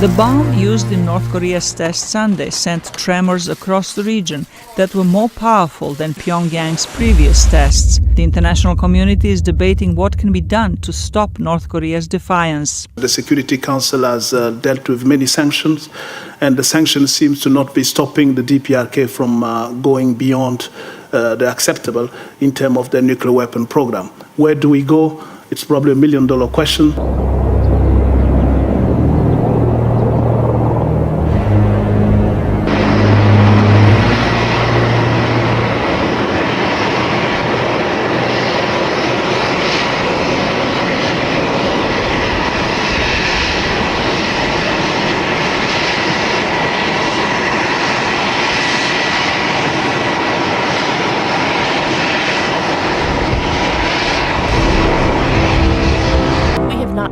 The bomb used in North Korea's test Sunday sent tremors across the region that were more powerful than Pyongyang's previous tests. The international community is debating what can be done to stop North Korea's defiance. The Security Council has dealt with many sanctions, and the sanctions seems to not be stopping the DPRK from going beyond the acceptable in terms of their nuclear weapon program. Where do we go? It's probably $1 million question.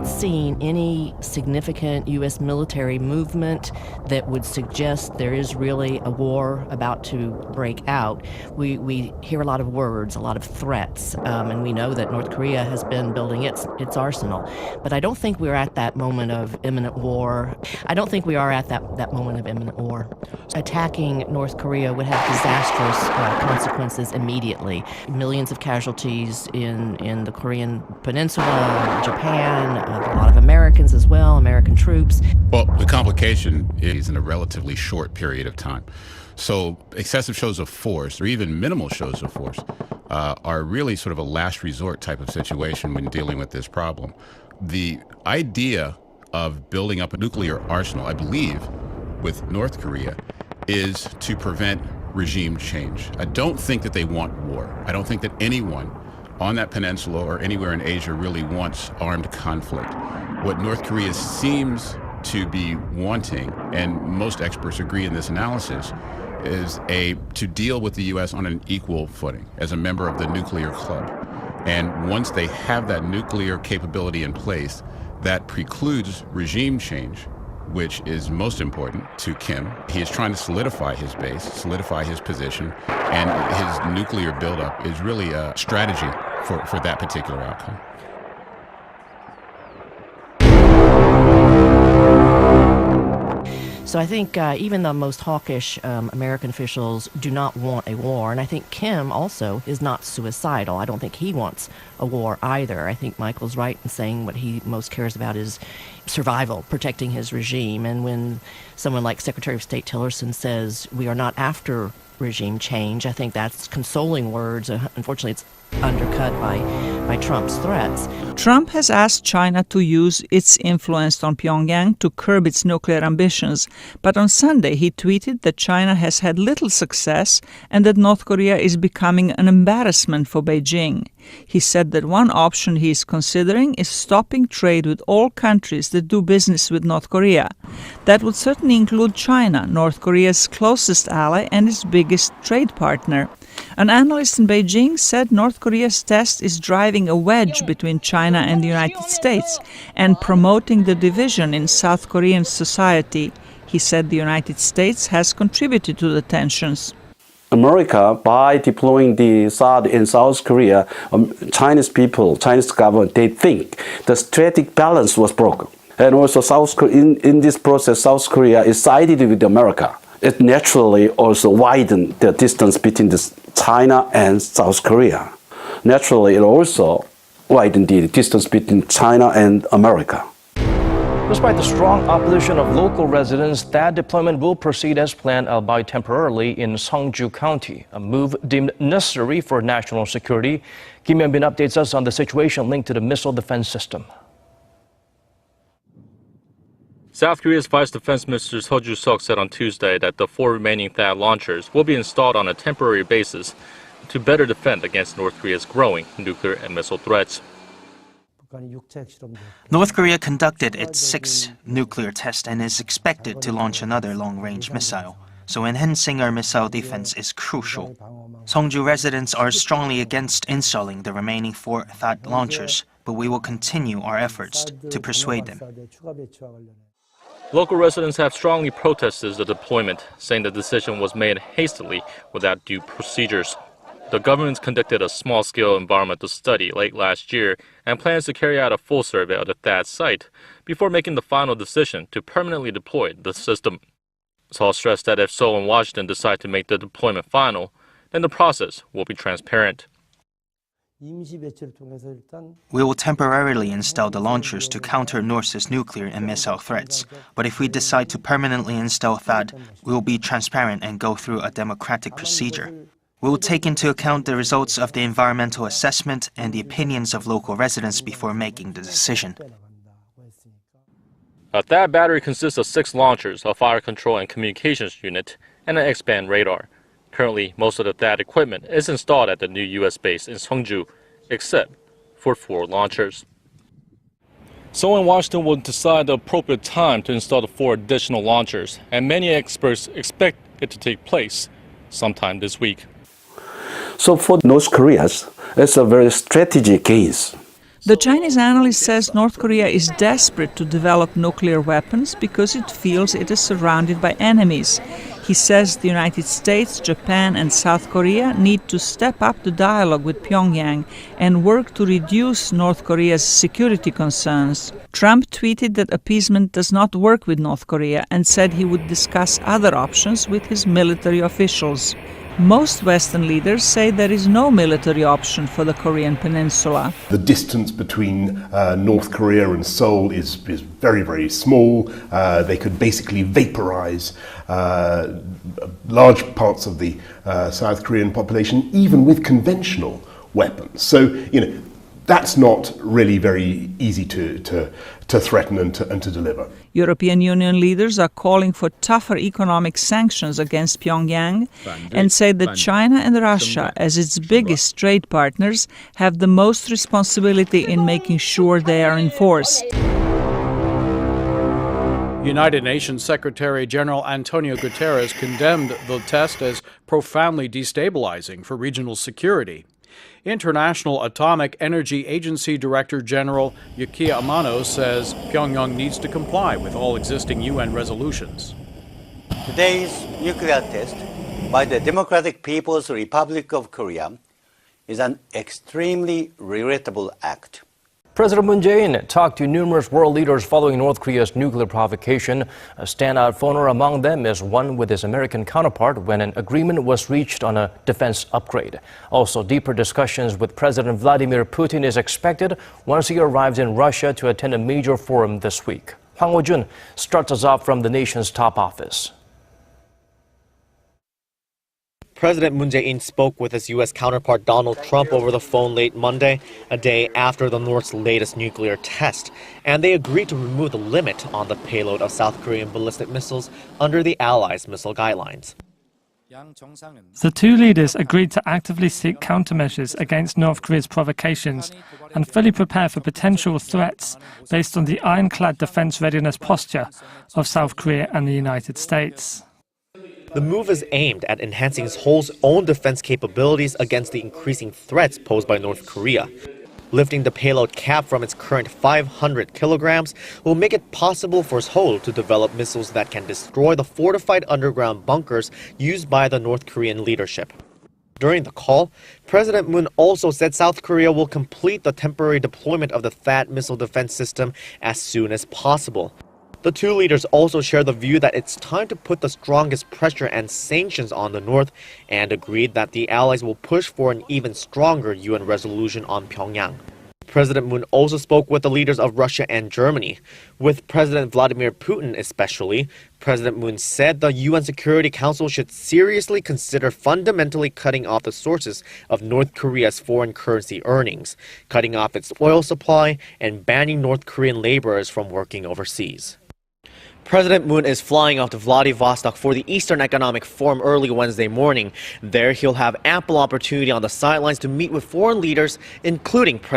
Seen any significant U.S. military movement that would suggest there is really a war about to break out. We hear a lot of words, a lot of threats, and we know that North Korea has been building its arsenal. But I don't think we're at that moment of imminent war. I don't think we are at that moment of imminent war. Attacking North Korea would have disastrous consequences immediately. Millions of casualties in the Korean Peninsula, Japan, a lot of Americans as well, American troops. Well, the complication is in a relatively short period of time. So excessive shows of force, or even minimal shows of force, are really sort of a last resort type of situation when dealing with this problem. The idea of building up a nuclear arsenal, I believe, with North Korea, is to prevent regime change. I don't think that they want war. I don't think that anyone on that peninsula or anywhere in Asia really wants armed conflict. What North Korea seems to be wanting, and most experts agree in this analysis, is to deal with the U.S. on an equal footing as a member of the nuclear club. And once they have that nuclear capability in place, that precludes regime change, which is most important to Kim. He is trying to solidify his base, solidify his position, and his nuclear buildup is really a strategy for that particular outcome. So I think even the most hawkish American officials do not want a war. And I think Kim also is not suicidal. I don't think he wants a war either. I think Michael's right in saying what he most cares about is survival, protecting his regime. And when someone like Secretary of State Tillerson says we are not after regime change, I think that's consoling words. Unfortunately, it's undercut by Trump's threats. Trump has asked China to use its influence on Pyongyang to curb its nuclear ambitions, but on Sunday he tweeted that China has had little success and that North Korea is becoming an embarrassment for Beijing. He said that one option he is considering is stopping trade with all countries that do business with North Korea. That would certainly include China, North Korea's closest ally and its biggest trade partner. An analyst in Beijing said North Korea's test is driving a wedge between China and the United States and promoting the division in South Korean society. He said the United States has contributed to the tensions. America, by deploying the THAAD in South Korea, Chinese people, Chinese government, they think the strategic balance was broken. And also in this process, South Korea is sided with America. It naturally also widened the distance between China and South Korea. Naturally, it also widened the distance between China and America. Despite the strong opposition of local residents, that deployment will proceed as planned, albeit temporarily, in Seongju County, a move deemed necessary for national security. Kim Hyun-bin updates us on the situation linked to the missile defense system. South Korea's Vice Defense Minister Seo Ju-seok said on Tuesday that the 4 remaining THAAD launchers will be installed on a temporary basis to better defend against North Korea's growing nuclear and missile threats. North Korea conducted its 6th nuclear test and is expected to launch another long-range missile. So enhancing our missile defense is crucial. Seongju residents are strongly against installing the remaining 4 THAAD launchers, but we will continue our efforts to persuade them. Local residents have strongly protested the deployment, saying the decision was made hastily without due procedures. The government conducted a small-scale environmental study late last year and plans to carry out a full survey of the THAAD site before making the final decision to permanently deploy the system. Seoul stressed that if Seoul and Washington decide to make the deployment final, then the process will be transparent. We will temporarily install the launchers to counter North's nuclear and missile threats. But if we decide to permanently install THAAD, we will be transparent and go through a democratic procedure. We will take into account the results of the environmental assessment and the opinions of local residents before making the decision. A THAAD battery consists of 6 launchers, a fire control and communications unit, and an X-band radar. Currently, most of the THAAD equipment is installed at the new U.S. base in Seongju, except for 4 launchers. Seoul and Washington will decide the appropriate time to install the 4 additional launchers, and many experts expect it to take place sometime this week. So for North Korea, it's a very strategic case. The Chinese analyst says North Korea is desperate to develop nuclear weapons because it feels it is surrounded by enemies. He says the United States, Japan and South Korea need to step up the dialogue with Pyongyang and work to reduce North Korea's security concerns. Trump tweeted that appeasement does not work with North Korea and said he would discuss other options with his military officials. Most Western leaders say there is no military option for the Korean peninsula. The distance between North Korea and Seoul is very, very small. They could basically vaporize large parts of the South Korean population, even with conventional weapons. So, that's not really very easy to threaten and to deliver. European Union leaders are calling for tougher economic sanctions against Pyongyang and say that China and Russia, as its biggest trade partners, have the most responsibility in making sure they are enforced. United Nations Secretary General Antonio Guterres condemned the test as profoundly destabilizing for regional security. International Atomic Energy Agency Director General Yukiya Amano says Pyongyang needs to comply with all existing UN resolutions. Today's nuclear test by the Democratic People's Republic of Korea is an extremely regrettable act. President Moon Jae-in talked to numerous world leaders following North Korea's nuclear provocation. A standout phoner among them is one with his American counterpart when an agreement was reached on a defense upgrade. Also, deeper discussions with President Vladimir Putin is expected once he arrives in Russia to attend a major forum this week. Hwang Ho-jun starts us off from the nation's top office. President Moon Jae-in spoke with his U.S. counterpart Donald Trump over the phone late Monday, a day after the North's latest nuclear test, and they agreed to remove the limit on the payload of South Korean ballistic missiles under the Allies' missile guidelines. The two leaders agreed to actively seek countermeasures against North Korea's provocations and fully prepare for potential threats based on the ironclad defense readiness posture of South Korea and the United States. The move is aimed at enhancing Seoul's own defense capabilities against the increasing threats posed by North Korea. Lifting the payload cap from its current 500 kilograms will make it possible for Seoul to develop missiles that can destroy the fortified underground bunkers used by the North Korean leadership. During the call, President Moon also said South Korea will complete the temporary deployment of the THAAD missile defense system as soon as possible. The two leaders also share the view that it's time to put the strongest pressure and sanctions on the North and agreed that the Allies will push for an even stronger UN resolution on Pyongyang. President Moon also spoke with the leaders of Russia and Germany. With President Vladimir Putin especially, President Moon said the UN Security Council should seriously consider fundamentally cutting off the sources of North Korea's foreign currency earnings, cutting off its oil supply, and banning North Korean laborers from working overseas. President Moon is flying off to Vladivostok for the Eastern Economic Forum early Wednesday morning. There, he'll have ample opportunity on the sidelines to meet with foreign leaders, including President